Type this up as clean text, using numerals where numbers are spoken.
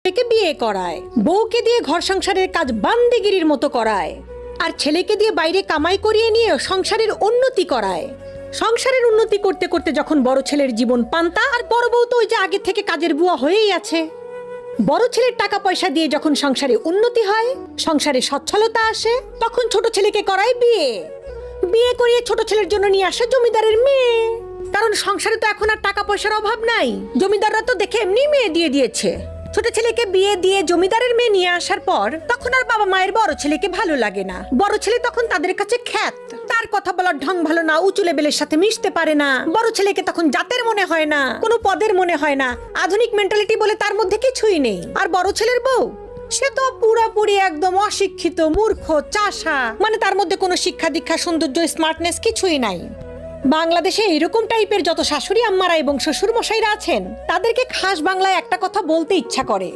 মেয়েকে বিয়ে করায়, বউকে দিয়ে ঘর সংসারের কাজ বান্দিগিরির মতো করায়, আর ছেলেকে দিয়ে বাইরে কামাই করিয়ে নিয়ে সংসারের উন্নতি করায়। সংসারের উন্নতি করতে করতে যখন বড় ছেলের জীবন পান্তা, আর বড় বউ তো ওই যে আগে থেকে কাজের বুয়া হয়েই আছে। বড় ছেলের টাকা পয়সা দিয়ে যখন সংসারে উন্নতি হয়, সংসারে সচ্ছলতা আসে, তখন ছোট ছেলেকে করায় বিয়ে। বিয়ে করিয়ে ছোট ছেলের জন্য নিয়ে আসে জমিদারের মেয়ে। কারণ সংসারে তো এখন আর টাকা পয়সার অভাব নাই, জমিদাররা তো দেখে এমনি মেয়ে দিয়ে দিয়েছে। ছোট ছেলেকে বিয়ে দিয়ে জমিদারের মেয়ে নিয়ে আসার পর তখন আর বাবা মায়ের বড় ছেলেকে ভালো লাগে না। বড় ছেলে তখন তাদের কাছে খ্যাত, তার কথা বলার ঢং ভালো না, উঁচু লেভেলের সাথে মিশতে পারে না। বড় ছেলেকে তখন জাতের মনে হয় না, কোনো পদের মনে হয় না, আধুনিক মেন্টালিটি বলে তার মধ্যে কিছুই নেই। আর বড় ছেলের বউ, সে তো পুরাপুরি একদম অশিক্ষিত, মূর্খ, চাষা, মানে তার মধ্যে কোনো শিক্ষা দীক্ষা, সৌন্দর্য, স্মার্টনেস কিছুই নাই। বাংলাদেশে এরকম টাইপের যত শাশুড়ি আম্মারা এবং শ্বশুর মশাইরা আছেন, তাদেরকে খাস বাংলায় একটা কথা বলতে ইচ্ছা করে,